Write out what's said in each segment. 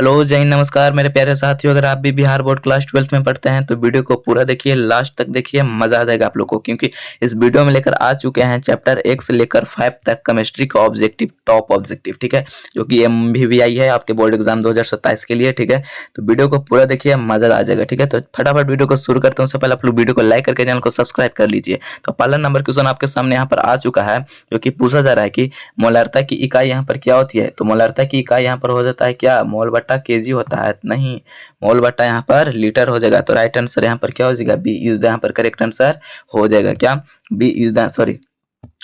Hello, जय हिंद, नमस्कार मेरे प्यारे साथियों। अगर आप भी बिहार बोर्ड क्लास 12th में पढ़ते हैं तो वीडियो को पूरा देखिए, लास्ट तक देखिए, मजा आ जाएगा आप लोग को। क्योंकि इस वीडियो में लेकर आ चुके हैं चैप्टर 1 से लेकर 5 तक केमिस्ट्री का ऑब्जेक्टिव, टॉप ऑब्जेक्टिव, ठीक है, जो कि MVVI है आपके बोर्ड एग्जाम 2027 के लिए, ठीक है। तो वीडियो को पूरा देखिए, मजा आ जाएगा, ठीक है। तो फटाफट वीडियो को शुरू करते हैं। उससे पहले आप लोग वीडियो को लाइक करके चैनल को सब्सक्राइब कर लीजिए। तो पहला नंबर क्वेश्चन आपके सामने यहाँ पर आ चुका है, जो कि पूछा जा रहा है कि मोलारता की इकाई यहाँ पर क्या होती है। तो मोलारता की इकाई यहाँ पर हो जाता है क्या, मोल बट्टा केजी होता है, नहीं, मोल बट्टा यहाँ पर लीटर हो जाएगा। तो राइट आंसर यहाँ पर क्या हो जाएगा, बी इज द यहाँ पर करेक्ट आंसर हो जाएगा। क्या B is the, sorry,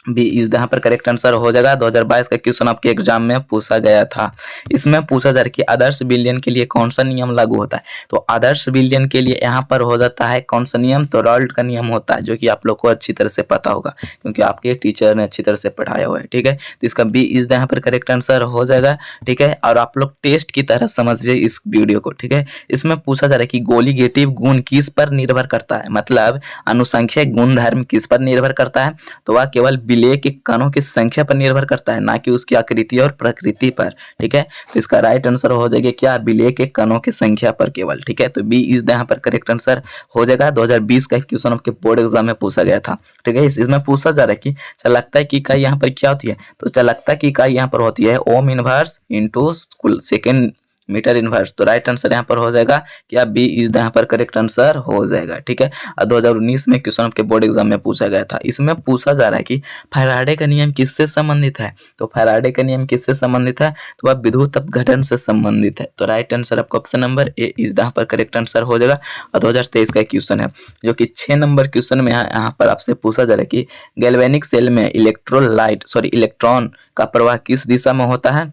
B is यहाँ पर करेक्ट आंसर हो जाएगा। 2022 का क्वेश्चन आपके एग्जाम में पूछा गया था। इसमें पूछा जा रहा है कि आदर्श विलयन के लिए कौन सा नियम लागू होता है। तो आदर्श विलयन के लिए यहाँ पर हो जाता है कौन सा नियम, तो रॉल्ट का नियम होता है, जो कि आप लोग को अच्छी तरह से पता होगा क्योंकि आपके टीचर ने अच्छी तरह से पढ़ाया हुआ है, ठीक है। तो इसका बी इज यहाँ पर करेक्ट आंसर हो जाएगा, ठीक है। और आप लोग टेस्ट की तरह समझिए इस वीडियो को, ठीक है। इसमें पूछा जा रहा है कि कोलिगेटिव गुण किस पर निर्भर करता है, मतलब अनुसंख्यक गुणधर्म किस पर निर्भर करता है। तो वह केवल विलेय के कणों की संख्या पर निर्भर करता है, ना कि उसकी आकृति और प्रकृति पर, ठीक है। तो इसका राइट आंसर हो जाएगा क्या, विलेय के कणों की संख्या पर केवल, ठीक है। तो बी इज यहाँ पर करेक्ट आंसर हो जाएगा। 2020 का क्वेश्चन आपके बोर्ड एग्जाम में पूछा गया था, ठीक है। इसमें पूछा जा रहा है कि चालकता की इकाई यहाँ पर क्या होती है। तो चालकता की इकाई यहाँ पर होती है ohm inverse into second metre inverse. तो राइट आंसर यहाँ पर हो जाएगा क्या, बी इज यहाँ पर करेक्ट आंसर हो जाएगा, ठीक है। और 2019 में क्वेश्चन आपके बोर्ड एग्जाम में पूछा गया था। इसमें पूछा जा रहा है कि फैराडे का नियम किससे संबंधित है। तो फैराडे का नियम किससे संबंधित है, तो वह विद्युत अपघटन से संबंधित है। तो राइट आंसर आपका ऑप्शन नंबर ए इज यहाँ पर करेक्ट आंसर हो जाएगा। और 2023 का क्वेश्चन है, जो कि 6 नंबर क्वेश्चन में यहाँ पर आपसे पूछा जा रहा है कि गैल्वेनिक सेल में इलेक्ट्रॉन का प्रवाह किस दिशा में होता है।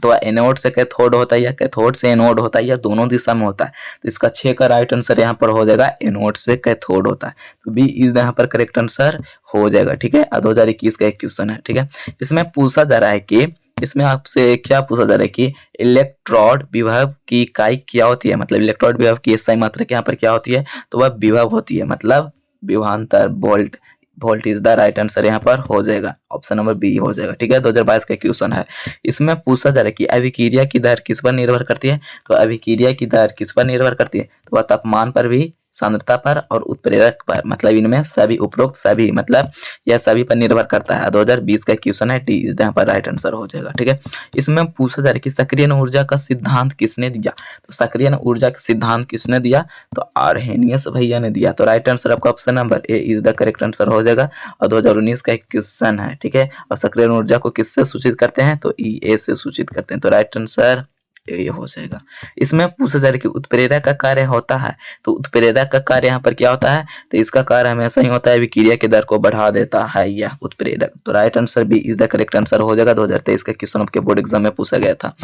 तो एनोड से कैथोड होता है या कैथोड से एनोड होता है या दोनों दिशा में होता है। तो इसका 6 का राइट आंसर यहाँ पर हो जाएगा, एनोड से कैथोड होता है। तो बी इज यहाँ पर करेक्ट आंसर हो जाएगा, ठीक है। 2021 का एक क्वेश्चन है, ठीक है। इसमें पूछा जा रहा है कि इसमें आपसे क्या पूछा जा रहा है कि इलेक्ट्रोड विभव की इकाई क्या होती है, मतलब इलेक्ट्रोड विभव की SI मात्रक यहाँ पर क्या होती है, तो वह विभव होती है, मतलब विभवांतर, volt. Volt is the right answer यहाँ पर हो जाएगा, ऑप्शन नंबर बी हो जाएगा, ठीक है। 2022 का क्वेश्चन है। इसमें पूछा जा रहा है कि अभिक्रिया की दर किस पर निर्भर करती है। तो अभिक्रिया की दर किस पर निर्भर करती है, तो वह तापमान पर भी, सांद्रता पर और उत्प्रेरक पर, मतलब इनमें सभी, उपरोक्त सभी, मतलब यह सभी पर निर्भर करता है। 2020 का क्वेश्चन है, डी इज यहाँ पर राइट आंसर हो जाएगा, ठीक है। इसमें पूछा जा रहा है कि सक्रिय ऊर्जा का सिद्धांत किसने दिया। तो सक्रिय ऊर्जा का सिद्धांत किसने दिया, तो आर्हेनियस भैया ने दिया। तो राइट आंसर आपका option number A is the correct answer हो जाएगा। और 2019 का एक क्वेश्चन है, ठीक है। और सक्रिय ऊर्जा को किससे सूचित करते हैं, तो E से सूचित करते हैं। तो राइट आंसर ये हो जाएगा। इसमें पूछा जा रहा है कि उत्प्रेरक का कार्य होता है। तो उत्प्रेरक का कार्य यहाँ पर क्या होता है, तो इसका कार्य हमेशा ही होता है विक्रिया के दर को बढ़ा देता है यह उत्प्रेरक। तो right answer B is the correct answer हो जाएगा। 2023 का क्वेश्चन आपके बोर्ड एग्जाम में पूछा गया था।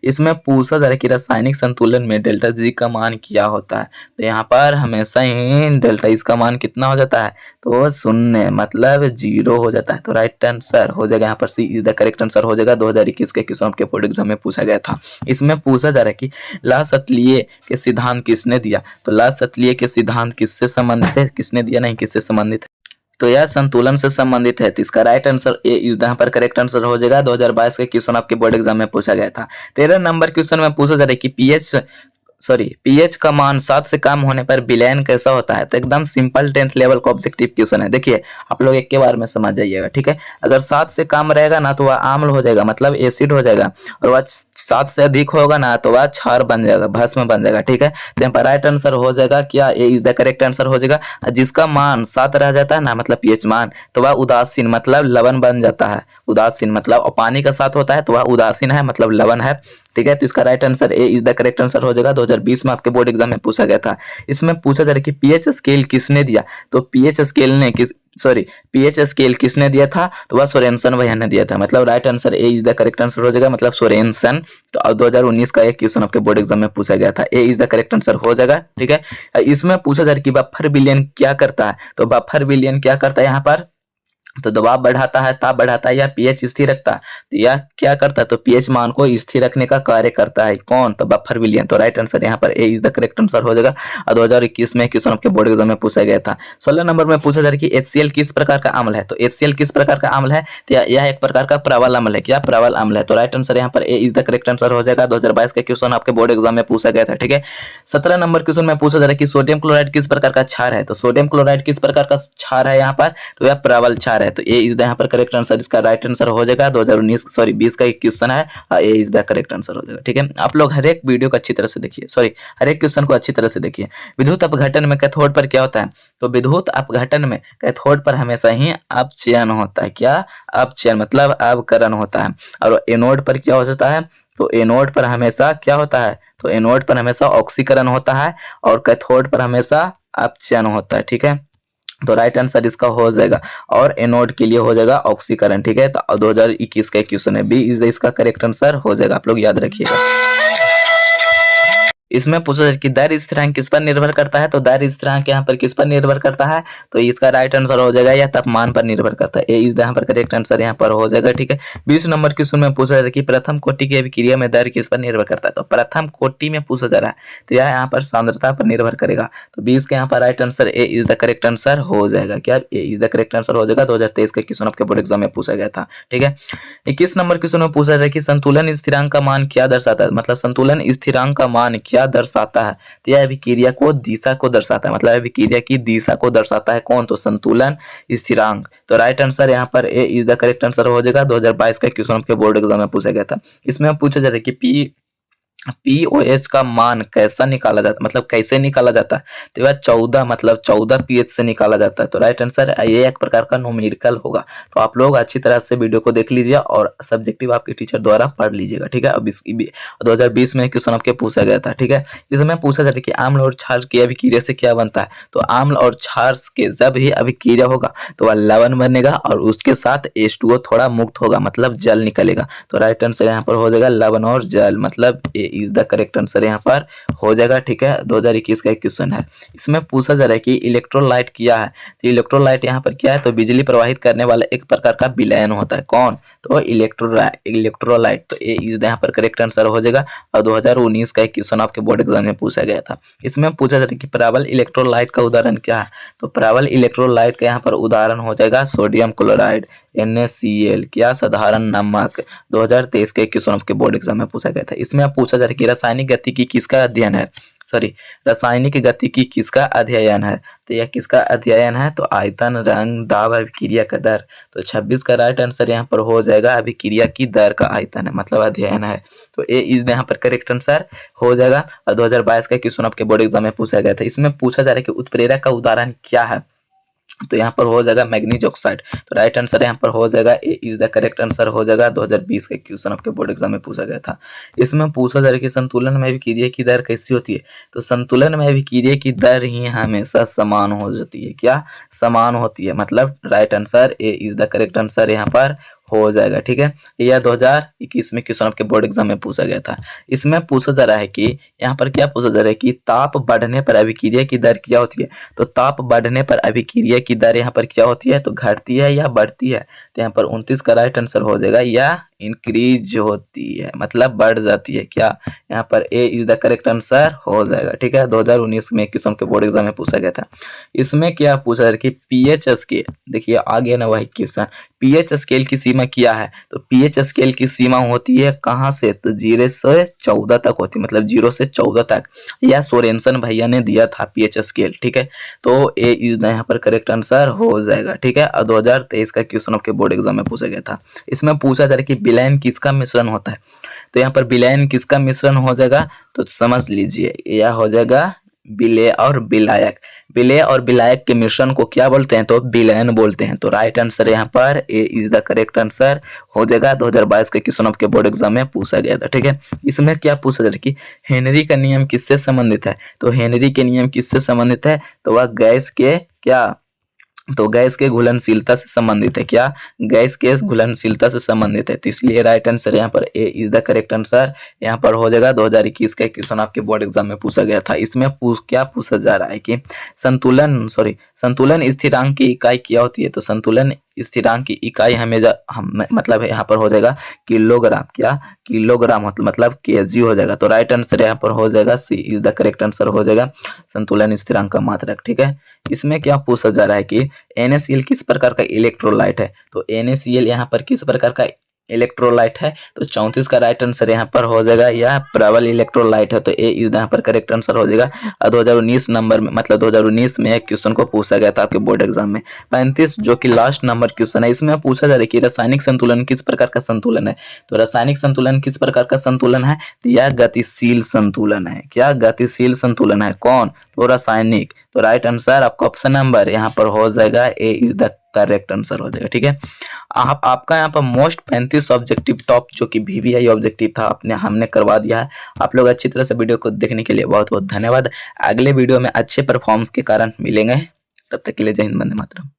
इसमें पूछा जा रहा है कि रासायनिक संतुलन में डेल्टा जी का मान क्या होता है। तो यहाँ पर हमेशा ही डेल्टा इसका मान कितना हो जाता है, तो 0, मतलब 0 हो जाता है। तो राइट आंसर हो जाएगा यहाँ पर सी इज द करेक्ट आंसर हो जाएगा। 2021 के क्वेश्चन आपके बोर्ड एग्जाम में पूछा गया था। इसमें पूछा जा रहा है कि ला-सत्लीय के सिद्धांत किसने दिया। तो ला-सत्लीय के सिद्धांत किससे संबंधित है, किसने दिया, नहीं किससे संबंधित है, तो यह संतुलन से संबंधित है। तो इसका राइट आंसर ए इज यहाँ पर करेक्ट आंसर हो जाएगा। 2022 के क्वेश्चन आपके बोर्ड एग्जाम में पूछा गया था। 13 नंबर क्वेश्चन में पूछा जा रहा है कि पीएच का मान 7 से कम होने पर विलयन कैसा होता है। तो एकदम सिंपल 10th लेवल का ऑब्जेक्टिव क्वेश्चन है। देखिए आप लोग एक के बार में समझ जाइएगा, ठीक है। अगर 7 से कम रहेगा ना तो वह आम्ल हो जाएगा, मतलब एसिड हो जाएगा। और वह 7 से अधिक होगा ना तो वह क्षार बन जाएगा, भस्म बन जाएगा, ठीक है। तो यहाँ पर राइट आंसर हो जाएगा क्या, ए इज द करेक्ट आंसर हो जाएगा। जिसका मान 7 रह जाता है ना, मतलब पीएच मान, तो वह उदासीन, मतलब लवण बन जाता है। उदासीन मतलब, और पानी का साथ होता है तो वह उदासीन है, मतलब लवण है, ठीक है। तो इसका right answer A is the correct answer हो जाएगा। 2020 में आपके बोर्ड एग्जाम में पूछा गया था। इसमें पूछा जा रहा है कि पीएच स्केल किसने दिया। तो पीएच स्केल किसने दिया था, तो वह सोरेनसन भैया ने दिया था, मतलब right answer A is the correct answer हो जाएगा, मतलब सोरेनसन। तो 2019 का एक क्वेश्चन आपके बोर्ड एग्जाम में पूछा गया था, ए इज द करेक्ट आंसर हो जाएगा, ठीक है। इसमें पूछा जा रहा है कि बफर विलयन क्या करता है। तो बफर विलयन क्या करता है, यहाँ पर तो दबाव बढ़ाता है, ताप बढ़ाता है, या पीएच स्थिर रखता है? तो यह क्या करता है? तो पीएच मान को स्थिर रखने का कार्य करता है। कौन? तो बफर विलियन। तो राइट आंसर यहाँ पर ए इज द करेक्ट आंसर हो जाएगा। और 2021 में क्वेश्चन आपके बोर्ड एग्जाम में पूछा गया था। 16 नंबर में पूछा जा रहा है कि HCl किस प्रकार का अम्ल है? तो HCl किस प्रकार का अम्ल है? तो यह एक प्रकार का प्रबल अम्ल है। क्या? प्रबल अम्ल है। तो राइट आंसर यहाँ पर ए इज द करेक्ट आंसर हो जाएगा। 2022 का क्वेश्चन आपके बोर्ड एग्जाम में पूछा गया था। ठीक है। 17 नंबर क्वेश्चन में पूछा जा रहा है कि सोडियम क्लोराइड किस प्रकार का क्षार है? तो सोडियम क्लोराइड किस प्रकार का क्षार है यहाँ पर? तो यह प्रबल क्षार है। तो ए इज द यहाँ पर करेक्ट आंसर, इसका राइट आंसर हो जाएगा। 2020 का एक क्वेश्चन है, ए इज द करेक्ट आंसर हो जाएगा। ठीक है। आप लोग हर एक वीडियो को अच्छी तरह से देखिए, सॉरी हर एक क्वेश्चन को अच्छी तरह से देखिए। विद्युत अपघटन में कैथोड पर क्या होता है? तो विद्युत अपघटन में कैथोड पर हमेशा ही अपचयन होता है। क्या? अपचयन मतलब अवकरण होता है। और एनोड पर क्या हो जाता है? तो एनोड पर हमेशा क्या होता है? तो एनोड पर हमेशा ऑक्सीकरण होता है और कैथोड पर हमेशा अपचयन होता है। ठीक है। तो राइट आंसर इसका हो जाएगा, और एनोड के लिए हो जाएगा ऑक्सीकरण। ठीक है। तो 2021 का क्वेश्चन है, बी इज इसका करेक्ट आंसर हो जाएगा। आप लोग याद रखिएगा। इसमें पूछा जाए कि दैर्घ्य स्थिरांक किस पर निर्भर करता है? तो दैर्घ्य स्थिरांक यहाँ पर किस पर निर्भर करता है? तो इसका राइट आंसर हो जाएगा, या तापमान पर निर्भर करता है। ए इज यहाँ पर करेक्ट आंसर यहाँ पर हो जाएगा। ठीक है। 20 नंबर क्वेश्चन में पूछा जा रहा है कि प्रथम कोटि की अभिक्रिया में दैर्घ्य किस पर निर्भर करता है? तो प्रथम कोटि में पूछा जा रहा है, तो यह यहाँ पर सांद्रता पर निर्भर करेगा। तो 20 के यहाँ पर right answer A is the correct answer हो जाएगा। क्या? ए इज द करेक्ट आंसर हो जाएगा। 2023 का क्वेश्चन आपके बोर्ड एग्जाम में पूछा गया था। ठीक है। 21 नंबर क्वेश्चन में पूछा जा रहा है कि संतुलन स्थिरांक का मान क्या दर्शाता है? मतलब संतुलन स्थिरांक का मान क्या दर्शाता है? तो यह अभिक्रिया को दिशा को दर्शाता है, मतलब अभिक्रिया की दिशा को दर्शाता है। कौन? तो संतुलन स्थिरांक। तो राइट आंसर यहाँ पर ए इज द करेक्ट आंसर हो जाएगा। 2022 का क्वेश्चन आपके बोर्ड एग्जाम में पूछा गया था। इसमें पूछा जा रहा है कि पीओएच का मान कैसा निकाला जाता है, मतलब कैसे निकाला जाता है? तो वह 14 मतलब 14 पीएच से निकाला जाता है। तो राइट आंसर ये एक प्रकार का न्यूमेरिकल होगा। तो आप लोग अच्छी तरह से वीडियो को देख लीजिए और सब्जेक्टिव आपके टीचर द्वारा पढ़ लीजिएगा। ठीक है। अब इसकी 2020 में क्वेश्चन आपके पूछा गया था। ठीक है। इसमें पूछा जाता है कि आम्ल और क्षार की अभिक्रिया से क्या बनता है? तो आम्ल और क्षार के जब ही अभिक्रिया होगा तो वह लवण बनेगा और उसके साथ H2O थोड़ा मुक्त होगा, मतलब जल निकलेगा। तो राइट आंसर यहाँ पर हो जाएगा लवण और जल, मतलब इज द करेक्ट आंसर यहाँ पर हो जाएगा। ठीक है। 2021 का एक क्वेश्चन है। इसमें पूछा जा रहा है कि इलेक्ट्रोलाइट क्या है? तो इलेक्ट्रोलाइट यहाँ पर क्या है? तो बिजली प्रवाहित करने वाला एक प्रकार का विलयन होता है। कौन? तो इलेक्ट्रोलाइट। तो ए इज यहाँ पर करेक्ट आंसर हो जाएगा। और 2019 का एक क्वेश्चन आपके बोर्ड एग्जाम में पूछा गया था। इसमें पूछा जा रहा है कि प्रबल इलेक्ट्रोलाइट का उदाहरण क्या है? तो प्रबल इलेक्ट्रोलाइट का यहाँ पर उदाहरण हो जाएगा सोडियम क्लोराइड, NaCl। क्या? साधारण नमक। 2023 के क्वेश्चन आपके बोर्ड एग्जाम में पूछा गया था। इसमें आप पूछा जा रहा है कि रासायनिक गतिकी किसका अध्ययन है? सॉरी, रासायनिक गतिकी किसका अध्ययन है? तो यह किसका अध्ययन है? तो आयतन, रंग, दाब, अभिक्रिया का दर। तो 26 का राइट आंसर यहाँ पर हो जाएगा, अभिक्रिया की दर का आयतन है, मतलब अध्ययन है। तो ए इज यहाँ पर करेक्ट आंसर हो जाएगा। और 2022 का क्वेश्चन आपके बोर्ड एग्जाम में पूछा गया था। इसमें पूछा जा रहा है कि उत्प्रेरक का उदाहरण क्या है? तो यहाँ पर हो जाएगा मैग्नीज ऑक्साइड। तो राइट आंसर यहाँ पर हो जाएगा, ए इज द करेक्ट आंसर हो जाएगा। 2020 के क्वेश्चन आपके बोर्ड एग्जाम में पूछा गया था। इसमें पूछा जा रहा है कि संतुलन में अभिक्रिया की दर कैसी होती है? तो संतुलन में अभिक्रिया की दर ही हमेशा समान हो जाती है। क्या? समान होती है, मतलब right answer A is the correct answer यहाँ पर हो जाएगा। ठीक है। यह 2021 में क्वेश्चन आपके बोर्ड एग्जाम में पूछा गया था। इसमें पूछा जा रहा है कि यहाँ पर क्या पूछा जा रहा है कि ताप बढ़ने पर अभिक्रिया की दर क्या होती है? तो ताप बढ़ने पर अभिक्रिया की दर यहाँ पर क्या होती है? तो घटती है या बढ़ती है? तो यहाँ पर 29 का राइट आंसर हो जाएगा, या इंक्रीज होती है, मतलब बढ़ जाती है। क्या? यहाँ पर ए इज द करेक्ट आंसर हो जाएगा। ठीक है। 2019 में क्वेश्चन के बोर्ड एग्जाम में पूछा गया था। इसमें क्या पूछा जा रहा है कि पीएच स्केल, देखिए आगे ना वही क्वेश्चन, पीएच स्केल की सीमा क्या है? तो पीएच स्केल की सीमा होती है कहाँ से? तो 0 से 14 तक होती है, मतलब 0 से 14 तक। यह सोरेनसन भैया ने दिया था पीएच स्केल। ठीक है। तो ए इज यहाँ पर करेक्ट आंसर हो जाएगा। ठीक है। और 2023 का क्वेश्चन आपके बोर्ड एग्जाम में पूछा गया था। इसमें पूछा जा रहा है कि विलयन किसका मिश्रण होता है? तो यहाँ पर विलयन किसका मिश्रण हो जाएगा? तो समझ लीजिए, यह हो जाएगा विलेय और विलायक। विलेय और विलायक के मिश्रण को क्या बोलते हैं? तो विलयन बोलते हैं। तो राइट आंसर यहाँ पर ए इज द करेक्ट आंसर हो जाएगा। 2022 के क्वेश्चन आपके बोर्ड एग्जाम में पूछा गया था। ठीक है। इसमें क्या पूछा जा रहा है कि हेनरी का नियम किससे संबंधित है? तो हेनरी के नियम किससे संबंधित है? तो वह गैस के क्या? तो गैस के घुलनशीलता से संबंधित है। क्या? गैस के घुलनशीलता से संबंधित है। तो इसलिए राइट आंसर यहाँ पर ए इज द करेक्ट आंसर यहाँ पर हो जाएगा। 2021 का क्वेश्चन आपके बोर्ड एग्जाम में पूछा गया था। इसमें क्या पूछा जा रहा है कि संतुलन स्थिरांक की इकाई क्या होती है? तो संतुलन स्थिरांक की इकाई हमेशा हम मतलब यहाँ पर हो जाएगा किलोग्राम। क्या? किलोग्राम मतलब केजी हो जाएगा। तो राइट आंसर यहाँ पर हो जाएगा सी इज द करेक्ट आंसर हो जाएगा संतुलन स्थिरांक का मात्रक। ठीक है, इसमें क्या पूछा जा रहा है कि NaCl किस प्रकार का इलेक्ट्रोलाइट है। तो NaCl यहाँ पर किस प्रकार का इलेक्ट्रोलाइट है। तो 34 का राइट आंसर यहाँ पर हो जाएगा यह प्रबल इलेक्ट्रोलाइट है। तो ए इज यहाँ पर करेक्ट आंसर हो जाएगा। 2019 नंबर में मतलब 2019 में एक क्वेश्चन को पूछा गया था आपके बोर्ड एग्जाम में। 35 जो कि लास्ट नंबर क्वेश्चन है, इसमें पूछा जा रहा है कि रासायनिक संतुलन किस प्रकार का संतुलन है। तो रासायनिक संतुलन किस प्रकार का संतुलन है। तो यह गतिशील संतुलन है। क्या? गतिशील संतुलन है। कौन? तो रासायनिक। तो राइट आंसर आपका ऑप्शन नंबर यहाँ पर हो जाएगा ए इज द करेक्ट आंसर हो जाएगा। ठीक है, आपका यहाँ पर मोस्ट 35 ऑब्जेक्टिव टॉप जो कि VVI ऑब्जेक्टिव था हमने करवा दिया है। आप लोग अच्छी तरह से वीडियो को देखने के लिए बहुत बहुत धन्यवाद। अगले वीडियो में अच्छे परफॉर्मेंस के कारण मिलेंगे, तब तक के लिए जय हिंद, वंदे मातरम।